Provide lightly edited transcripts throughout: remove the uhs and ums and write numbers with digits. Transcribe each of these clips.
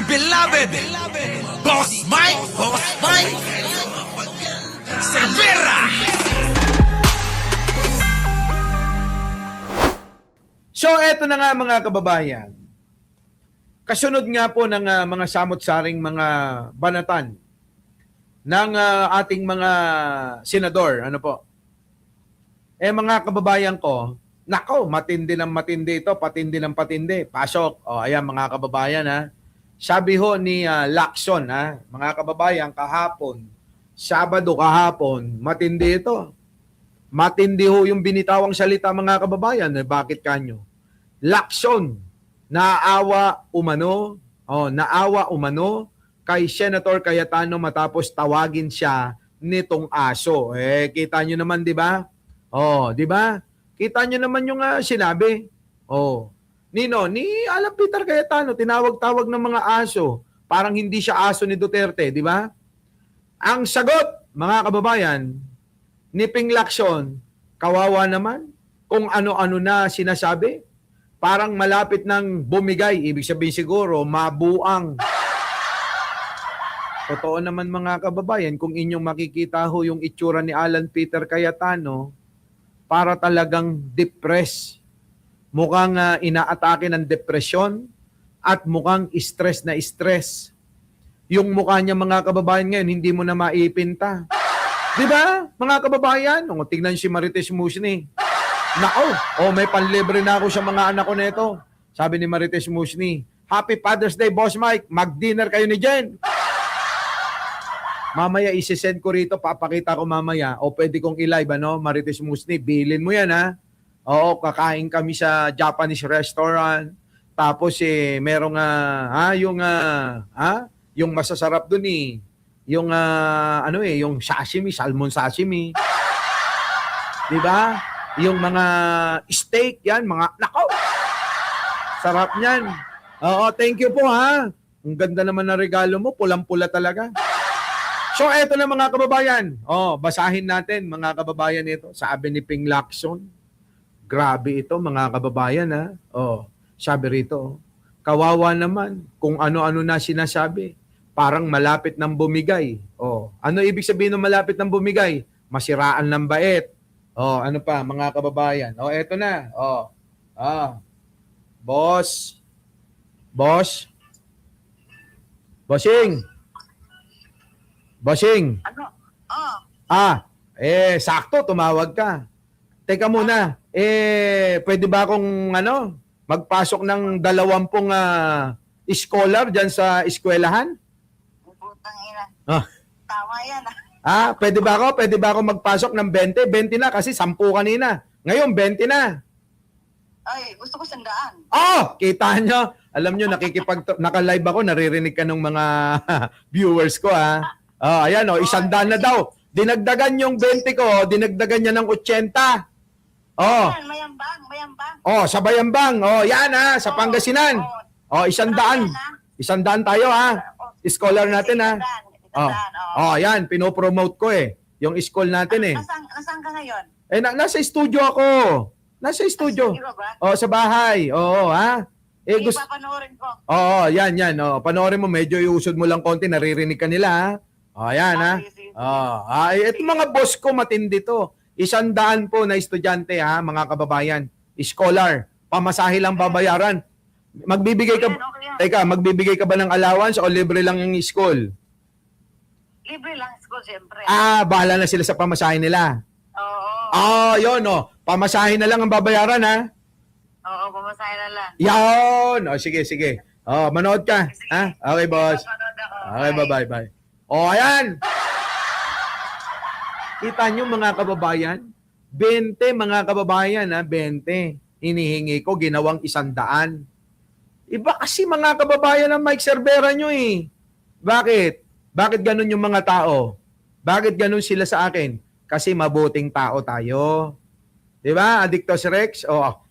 beloved Boss Mike Cervera. So eto na nga mga kababayan. Kasunod nga po ng mga samot-saring mga banatan ng ating mga senador. Ano po? Mga kababayan ko, nako, matindi ng matindi ito, patindi ng patindi. Pasok. Ayan mga kababayan ha. Sabi ho ni Lacson ha, mga kababayan, kahapon, Sabado kahapon, matindi ito. Matindi ho yung binitawang salita mga kababayan. Bakit kanyo? Lacson, naawa umano kay Senator Cayetano matapos tawagin siya nitong aso. Kita nyo naman, di ba? Di ba? Kita nyo naman yung sinabi. Ni Alan Peter Cayetano, tinawag-tawag ng mga aso. Parang hindi siya aso ni Duterte, di ba? Ang sagot, mga kababayan, ni Ping Lacson, kawawa naman kung ano-ano na sinasabi. Parang malapit ng bumigay. Ibig sabihin siguro, mabuang. Totoo naman mga kababayan, kung inyong makikita ho yung itsura ni Alan Peter Cayetano, para talagang depressed. Mukhang inaatake ng depresyon at mukhang stress na stress. Yung mukha niya mga kababayan ngayon, hindi mo na maipinta. Di ba, mga kababayan? Tignan si Marites Musni. Nako, may panlibre na ako sa mga anak ko nito. Sabi ni Marites Musni, Happy Father's Day, Boss Mike. Mag-dinner kayo ni Jen. Mamaya isi-send ko rito, papakita ko mamaya. O pwede kong i-live, Marites Musni, bilin mo yan, ha? Oo, kakain kami sa Japanese restaurant. Tapos merong yung masasarap dun yung yung sashimi, salmon sashimi. 'Di ba? Yung mga steak yan, nako. Sarap niyan. Oo, thank you po ha. Ang ganda naman ng regalo mo, pulang-pula talaga. So eto na mga kababayan. Basahin natin mga kababayan ito. Sabi ni Ping Lacson. Grabe ito mga kababayan ha. Sabi rito, kawawa naman kung ano-ano na sinasabi. Parang malapit ng bumigay. Ano ibig sabihin ng malapit ng bumigay? Masiraan ng bait. Ano pa mga kababayan? Eto na. Boss. Bossing. Ano? Sakto tumawag ka. Teka muna. Pwede ba akong magpasok ng 20 scholar diyan sa eskwelahan? Putang ina. Ah. Tama yan. Pwede ba ako magpasok ng 20? 20 na kasi 10 kanina. Ngayon 20 na. Ay, gusto ko 100. Kita nyo. Alam nyo, naka-live ako, naririnig ka ng mga viewers ko ayan 100 na daw. Dinagdagan yung 20 ko, dinagdagan niya ng 80. Mayambang. Sa Bayambang. Yan sa Pangasinan. 100. 100 tayo Scholar natin yan, pinopromote ko yung school natin Nasaan ka ngayon? Nasa studio ako. Nasa studio. Sa bahay. Gusto papanoorin ko. Yan. Panoorin mo, medyo iusod mo lang konti, naririnig ka nila yan Ito mga boss ko, matindi to. 100 po na estudyante mga kababayan. Scholar. Pamasahe lang babayaran. Magbibigay ka magbibigay ka ba ng allowance o libre lang yung school? Libre lang school, siyempre. Bahala na sila sa pamasahe nila. Oo. Yun pamasahe na lang ang babayaran Oo, pamasahe na lang. Yan. Sige. Manood ka. Sige. Okay, boss. Manood ako. Okay, bye-bye. Ayan. Kita nyo mga kababayan? 20 mga kababayan 20. Hinihingi ko, ginawang 100. Iba kasi mga kababayan ng Mike Cervera nyo Bakit? Bakit ganun yung mga tao? Bakit ganun sila sa akin? Kasi mabuting tao tayo. Diba? Addictus Rex?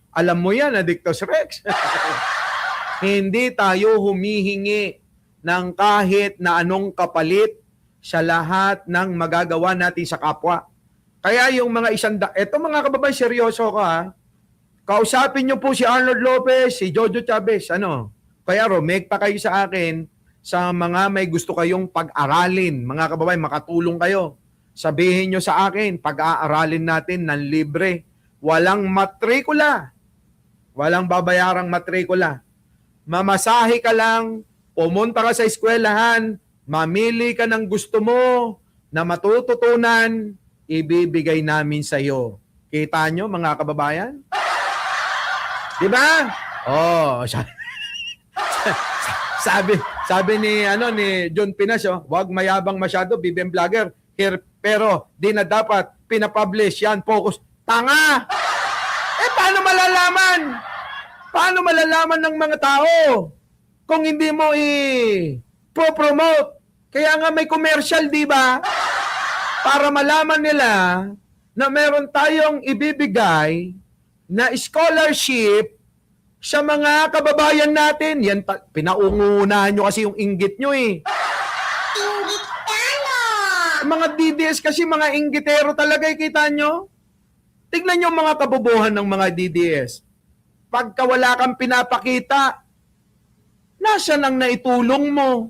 Alam mo yan, Addictus Rex. Hindi tayo humihingi ng kahit na anong kapalit sa lahat ng magagawa natin sa kapwa. Kaya yung mga eto mga kababayan, seryoso ko Kausapin niyo po si Arnold Lopez, si Jojo Chavez, Kaya make pa kayo sa akin sa mga may gusto kayong pag-aralin, mga kababayan, makatulong kayo. Sabihin nyo sa akin, pag-aaralin natin ng libre. Walang matrikula. Walang babayarang matrikula. Mamasahe ka lang, pumunta ka sa eskwelahan, mamili ka ng gusto mo na matututunan, ibibigay namin sa iyo. Kita nyo, mga kababayan? Di ba? Oh, sabi ni John Pinas, wag mayabang masyado, BBM vlogger. Pero di na dapat pinapublish yan, focus. Tanga! Paano malalaman? Paano malalaman ng mga tao kung hindi mo i-promote? Kaya nga may commercial, di ba? Para malaman nila na meron tayong ibibigay na scholarship sa mga kababayan natin. Yan, pinaungunahan nyo kasi yung inggit nyo eh. Inggitano! Mga DDS kasi mga inggitero talaga, kita nyo? Tignan nyo mga kabobohan ng mga DDS. Pagka wala kang pinapakita, nasaan ang naitulong mo?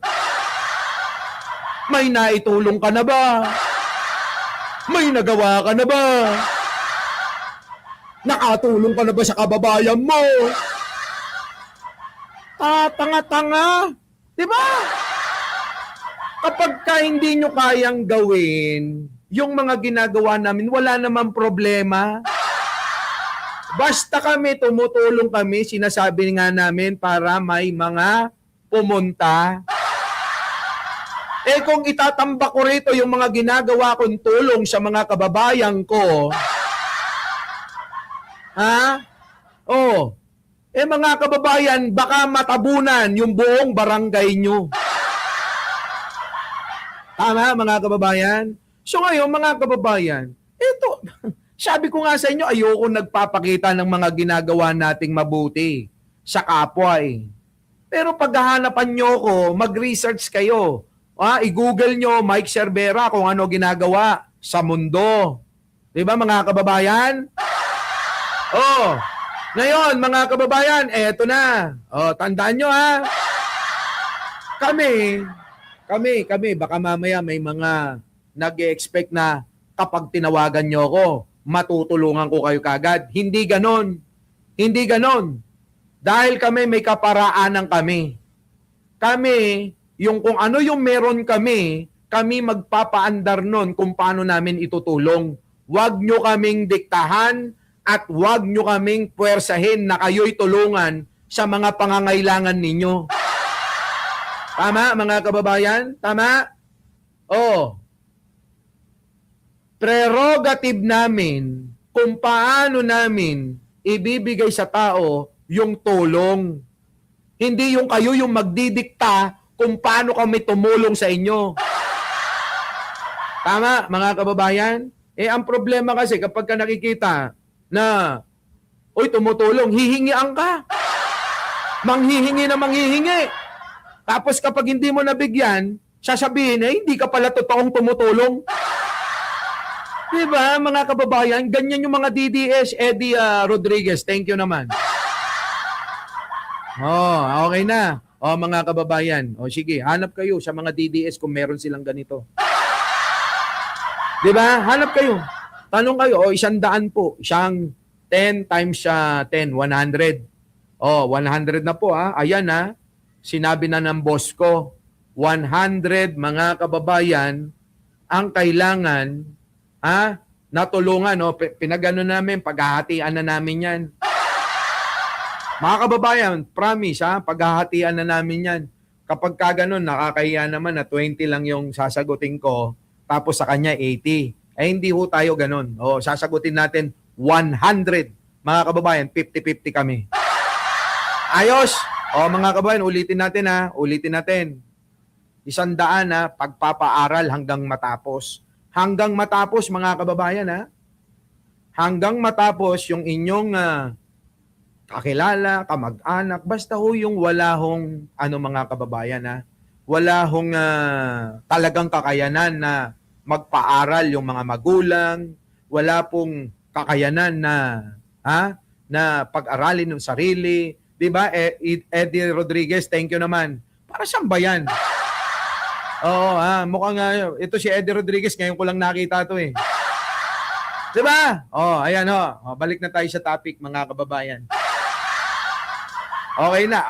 May naitulong ka na ba? May nagawa ka na ba? Nakatulong ka na ba sa kababayan mo? Tanga-tanga. Diba? Kapag ka hindi nyo kayang gawin yung mga ginagawa namin, wala naman problema. Basta kami, tumutulong kami, sinasabi nga namin para may mga pumunta. Kung itatambak ko rito yung mga ginagawa kong tulong sa mga kababayan ko, mga kababayan, baka matabunan yung buong barangay nyo. Tama, mga kababayan? So ngayon, mga kababayan, ito, sabi ko nga sa inyo, ayoko nagpapakita ng mga ginagawa nating mabuti sa kapwa eh. Pero paghahanapan nyo ko, mag-research kayo. I-google nyo Mike Cervera kung ano ginagawa sa mundo. Diba mga kababayan? Ngayon, mga kababayan, eto na. Tandaan nyo ha. Kami, baka mamaya may mga nag-expect na kapag tinawagan nyo ako, matutulungan ko kayo kagad. Hindi ganon. Hindi ganon. Dahil kami may kaparaanan kami. Kami, yung kung ano yung meron kami magpapaandar nun kung paano namin itutulong. Huwag nyo kaming diktahan at huwag nyo kaming puwersahin na kayo'y tulungan sa mga pangangailangan ninyo. Tama, mga kababayan? Tama? Prerogative namin kung paano namin ibibigay sa tao yung tulong. Hindi yung kayo yung magdidikta kung paano kami tumulong sa inyo. Tama, mga kababayan? Ang problema kasi kapag ka nakikita na, tumutulong, hihingian ka. Manghihingi na manghihingi. Tapos kapag hindi mo nabigyan, sasabihin hindi ka pala totoong tumutulong. Diba, mga kababayan? Ganyan yung mga DDS. Eddie Rodriguez, thank you naman. Okay na. Mga kababayan. Sige, hanap kayo sa mga DDS kung meron silang ganito. Diba? Hanap kayo. Tanong kayo, 100 po. Isang 10 times 10, 100. 100 na po ha. Ayan ha. Sinabi na ng boss ko, 100 mga kababayan ang kailangan natulungan. Pinagano namin, paghahatian na namin yan. Mga kababayan, promise paghahatian na namin yan. Kapag kaganon, nakakahiya naman na 20 lang yung sasagutin ko, tapos sa kanya 80. Hindi ho tayo ganon. Sasagutin natin 100. Mga kababayan, 50-50 kami. Ayos! Mga kababayan, ulitin natin Ulitin natin. 100 pagpapaaral hanggang matapos. Hanggang matapos, mga kababayan Hanggang matapos yung inyong kakilala, kamag-anak, basta ho yung wala hong mga kababayan wala hong talagang kakayanan na magpaaral yung mga magulang, wala pong kakayanan na pag-aralin ng sarili. Diba? Eddie Rodriguez, thank you naman. Para saan ba yan? Oo, mukhang ito si Eddie Rodriguez, ngayon ko lang nakita to eh. Diba? Ayan balik na tayo sa topic mga kababayan. Okay na.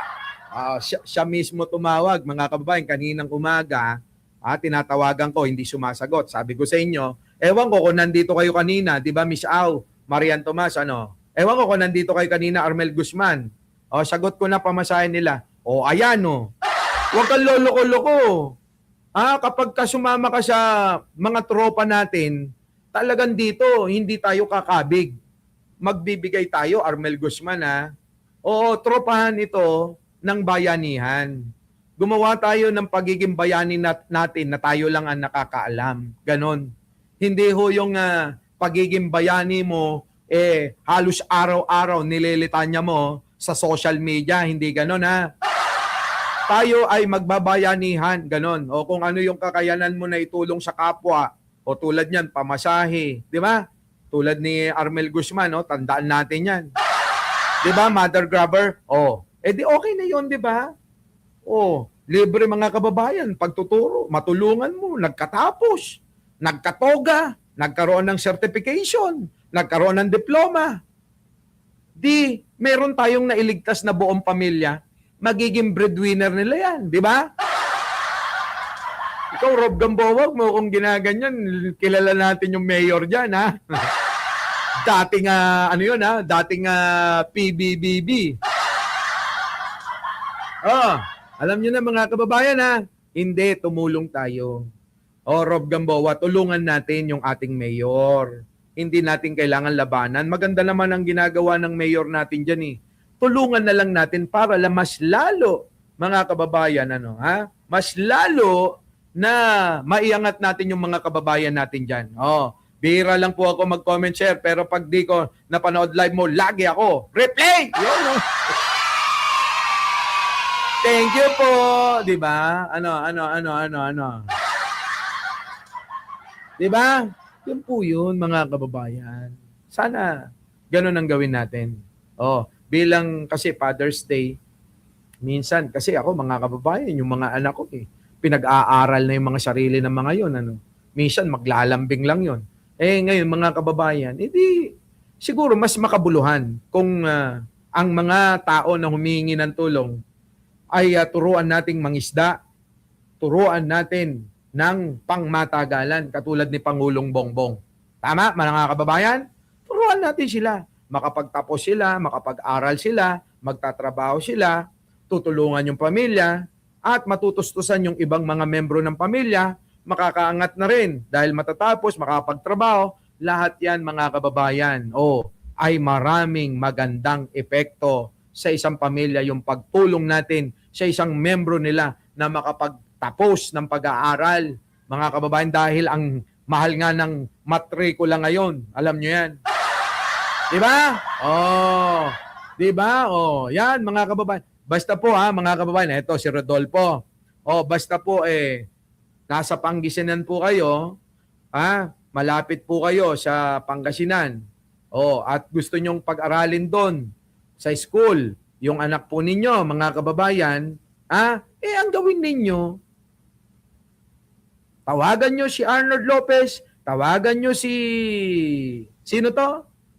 Siya mismo tumawag mga kababayan kaninang umaga. Tinatawagan ko, hindi sumasagot. Sabi ko sa inyo, ewan ko kung nandito kayo kanina, di ba Miss Au, Marian Tomas, Ewan ko kung nandito kayo kanina, Armel Guzman. Sagot ko na pamasahin nila. Ayan Huwag kang loloko-loko. Kapag sumama ka sa mga tropa natin, talagang dito, hindi tayo kakabig. Magbibigay tayo, Armel Guzman tropahan ito ng bayanihan. Gumawa tayo ng pagiging bayani natin na tayo lang ang nakakaalam. Ganon. Hindi ho yung pagiging bayani mo, halos araw-araw nililitanya mo sa social media. Hindi ganon Tayo ay magbabayanihan. Ganon. O kung ano yung kakayanan mo na itulong sa kapwa. O tulad niyan, pamasahe. Di ba? Tulad ni Armel Guzman, tandaan natin yan. Di ba, mother grabber? Di okay na yun, di ba? Libre mga kababayan, pagtuturo, matulungan mo, nagkatapos, nagkatoga, nagkaroon ng certification, nagkaroon ng diploma. Di, meron tayong nailigtas na buong pamilya, magiging breadwinner nila yan, di ba? Ikaw, Rob Gamboa, wag mo kung ginaganyan, kilala natin yung mayor dyan, Dating, dating PBBB. Alam nyo na mga kababayan hindi, tumulong tayo. Rob Gamboa, tulungan natin yung ating mayor. Hindi natin kailangan labanan. Maganda naman ang ginagawa ng mayor natin dyan Tulungan na lang natin para mas lalo, mga kababayan, mas lalo na maiangat natin yung mga kababayan natin dyan. Bihira lang po ako mag-comment, share, pero pag di ko napanood live mo, lagi ako. Replay! Yun, Thank you po. Di ba? Ano. Di ba? Yun po yun, mga kababayan. Sana ganun ang gawin natin. Bilang kasi Father's Day, minsan, kasi ako, mga kababayan, yung mga anak ko, pinag-aaral na yung mga sarili ng mga yun. Minsan, maglalambing lang yun. Ngayon, mga kababayan, siguro mas makabuluhan kung ang mga tao na humingi ng tulong ay turuan nating mangisda, turuan natin ng pangmatagalan, katulad ni Pangulong Bongbong. Tama, mga kababayan? Turuan natin sila. Makapagtapos sila, makapag-aral sila, magtatrabaho sila, tutulungan yung pamilya, at matutustusan yung ibang mga membro ng pamilya, makakaangat na rin dahil matatapos, makapagtrabaho, lahat yan mga kababayan. Ay maraming magandang epekto sa isang pamilya yung pagtulong natin sa isang membro nila na makapagtapos ng pag-aaral. Mga kababayan, dahil ang mahal nga ng matrikula ngayon. Alam nyo yan. Diba? Diba? Yan mga kababayan. Basta po mga kababayan, ito si Rodolfo. Basta po nasa Pangasinan po kayo, malapit po kayo sa Pangasinan. At gusto nyong pag-aralin doon sa school, yung anak po ninyo, mga kababayan, ang gawin ninyo, tawagan nyo si Arnold Lopez, tawagan nyo sino to?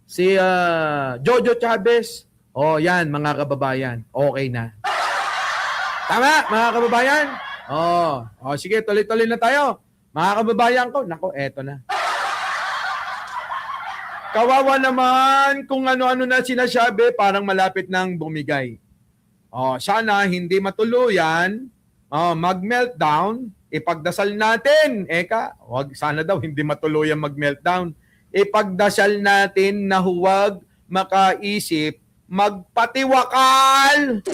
Si Jojo Chavez. Yan, mga kababayan. Okay na. Tama, mga kababayan? Sige, tuloy-tuloy na tayo. Mga kababayan ko, eto na. Kawawa naman kung ano-ano na sinasabi, parang malapit nang bumigay. Sana hindi matuluyan, mag-meltdown, ipagdasal natin. Sana daw hindi matuluyan mag-meltdown. Ipagdasal natin na huwag makaisip, magpatiwakal.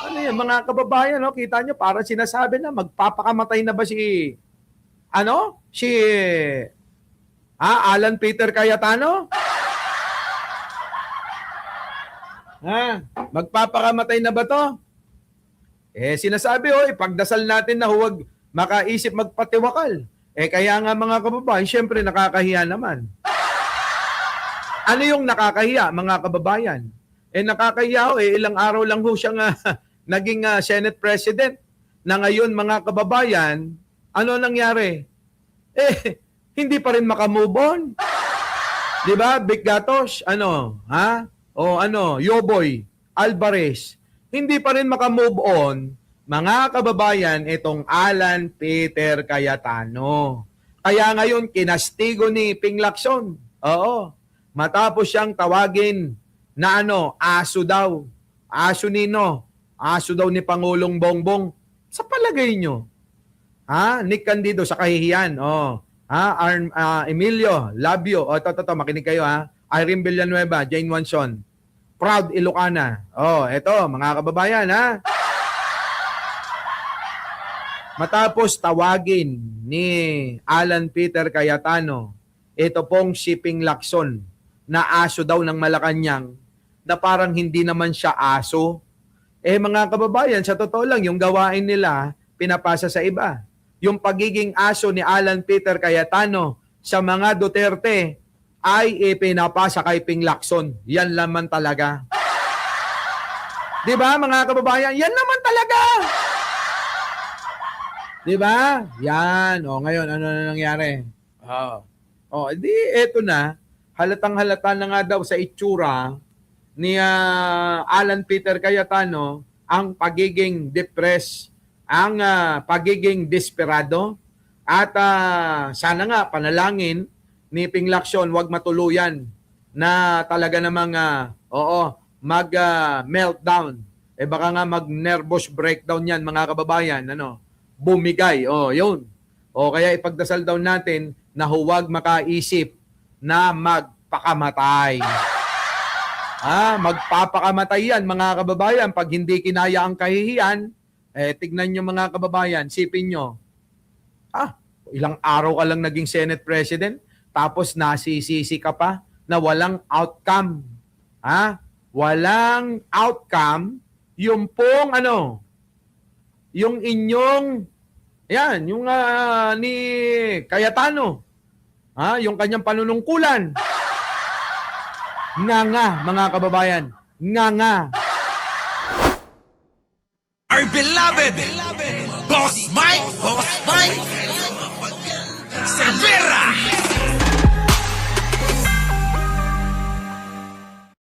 Ano yan, mga kababayan, kita nyo, parang sinasabi na, magpapakamatay na ba si Alan Peter Cayetano? Magpapakamatay na ba to? Sinasabi, ipagdasal natin na huwag makaisip magpatiwakal. Kaya nga mga kababayan, syempre nakakahiya naman. Ano yung nakakahiya, mga kababayan? Nakakahiya ho, ilang araw lang ho siyang naging Senate President. Na ngayon, mga kababayan, ano nangyari? Hindi pa rin makamove on. Di ba? Big Gatos, Yoboy, Alvarez. Hindi pa rin makamove on, mga kababayan, itong Alan Peter Cayetano. Kaya ngayon, kinastigo ni Ping Lacson. Oo. Matapos siyang tawagin na aso daw. Aso nino. Aso daw ni Pangulong Bongbong. Sa palagay nyo, Nick Candido sa kahihiyan. Emilio Labio. Ito, makinig kayo Irene Villanueva, Jane Wanson. Proud Ilocana. Ito, mga kababayan Matapos tawagin ni Alan Peter Cayetano, ito pong si Ping Lacson na aso daw ng Malacanang na parang hindi naman siya aso. Mga kababayan, sa totoo lang, yung gawain nila, pinapasa sa iba. Yung pagiging aso ni Alan Peter Cayetano sa mga Duterte ay pinapasa kay Ping Lacson. Yan naman talaga. Di ba, mga kababayan? Yan naman talaga! Di ba? Yan. Ngayon, ano na nangyari? Di, eto na. Halatang-halata na nga daw sa itsura ni Alan Peter Cayetano ang pagiging depressed, ang pagiging desperado, at sana nga panalangin ni Ping Lacson wag matuluyan na talaga namang mag-meltdown. Baka nga mag-nervous breakdown yan, mga kababayan. Bumigay. Yun. Kaya ipagdasal daw natin na huwag makaisip na magpakamatay. Magpapakamatay yan, mga kababayan. Pag hindi kinaya ang kahihiyan, tignan nyo, mga kababayan, sipin nyo, ilang araw ka lang naging Senate President, tapos nasisisi ka pa na walang outcome. Walang outcome, yung pong yung inyong, yung ni Cayetano, yung kanyang panunungkulan, nga, mga kababayan, nga. Our beloved Boss Mike Cervera.